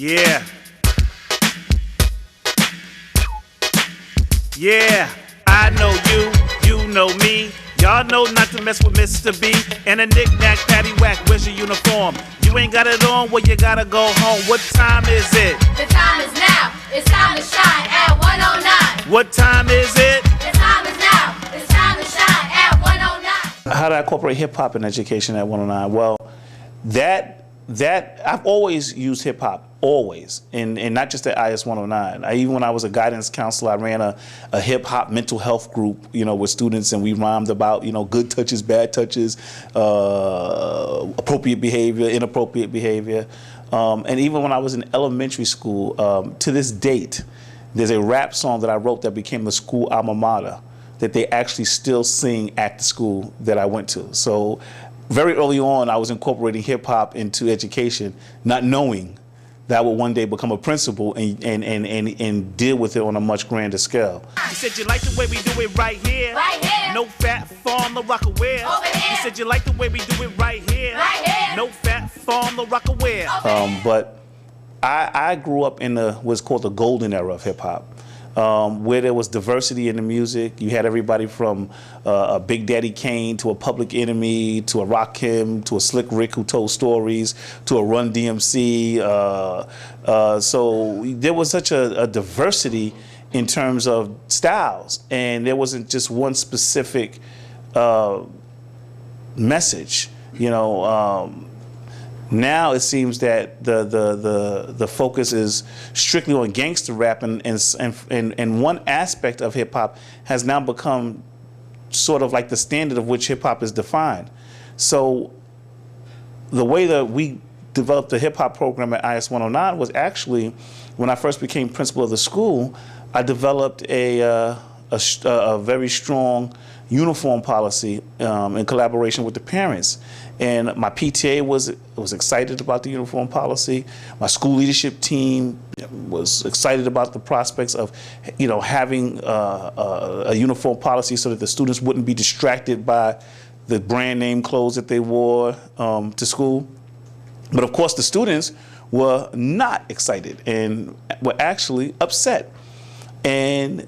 Yeah. Yeah, I know you, you know me. Y'all know not to mess with Mr. B. And a knick-knack, paddywhack, where's your uniform? You ain't got it on, well you gotta go home. What time is it? The time is now. It's time to shine at 109. What time is it? The time is now. It's time to shine at 109. How do I incorporate hip-hop in education at 109? Well, that I've always used hip hop, always, and not just at IS 109. Even when I was a guidance counselor, I ran a hip hop mental health group, with students, and we rhymed about, good touches, bad touches, appropriate behavior, inappropriate behavior, and even when I was in elementary school, to this date, there's a rap song that I wrote that became the school alma mater that they actually still sing at the school that I went to. So very early on, I was incorporating hip hop into education, not knowing that I would one day become a principal and deal with it on a much grander scale. You said you like the way we do it right here. Right here. No fat farm, no rockaware. Over here. You said you like the way we do it right here. Right here. No fat farm, no rockaware. But I grew up in what's called the golden era of hip hop. Where there was diversity in the music. You had everybody from a Big Daddy Kane to a Public Enemy to a Rakim to a Slick Rick who told stories to a Run DMC. So there was such a diversity in terms of styles, and there wasn't just one specific message. Now it seems that the focus is strictly on gangster rap, and one aspect of hip hop has now become sort of like the standard of which hip hop is defined. So the way that we developed the hip hop program at IS 109 was actually when I first became principal of the school. I developed a very strong uniform policy in collaboration with the parents. And my PTA was excited about the uniform policy. My school leadership team was excited about the prospects of, having a uniform policy so that the students wouldn't be distracted by the brand name clothes that they wore to school. But of course, the students were not excited and were actually upset. And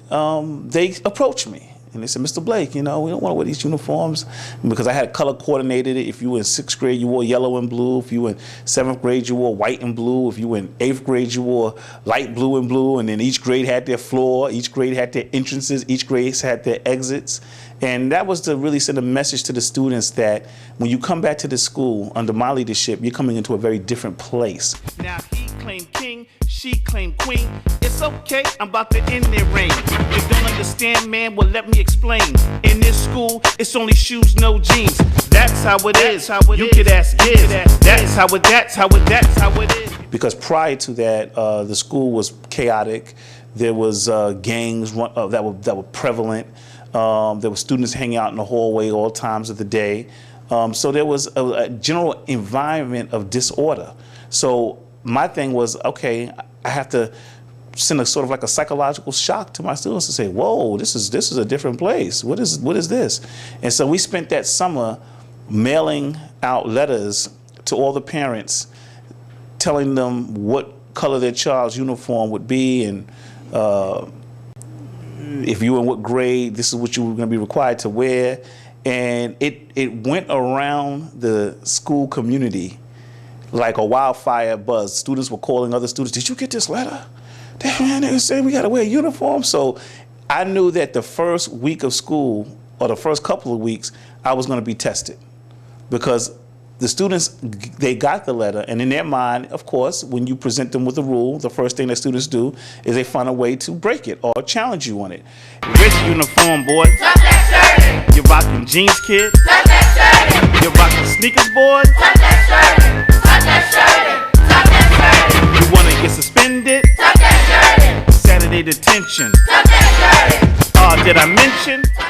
they approached me. And they said, Mr. Blake, we don't want to wear these uniforms, because I had color coordinated it. If you were in 6th grade, you wore yellow and blue. If you were in 7th grade, you wore white and blue. If you were in 8th grade, you wore light blue and blue. And then each grade had their floor. Each grade had their entrances. Each grade had their exits. And that was to really send a message to the students that when you come back to the school under my leadership, you're coming into a very different place. Now he claimed king, she claimed queen. It's okay, I'm about to end their reign. You don't understand, man, well let me explain. In this school, it's only shoes, no jeans. That's how it is. You could ask kids. That's how it is. Because prior to that, the school was chaotic. There was gangs that were prevalent. There were students hanging out in the hallway all times of the day. So there was a general environment of disorder. So my thing was, okay, I have to send a sort of like a psychological shock to my students to say, whoa, this is a different place. What is this? And so we spent that summer mailing out letters to all the parents, telling them what color their child's uniform would be, and if you were in what grade, this is what you were going to be required to wear. And it went around the school community like a wildfire buzz. Students were calling other students, did you get this letter? Man, they were saying we got to wear a uniform. So I knew that the first week of school, or the first couple of weeks, I was going to be tested, because the students, they got the letter, and in their mind, of course, when you present them with a rule, the first thing that students do is they find a way to break it or challenge you on it. Where's your uniform, boy? Tuck that shirt in. You're rocking jeans, kid? Tuck that shirt in. You're rocking sneakers, boy? Tuck that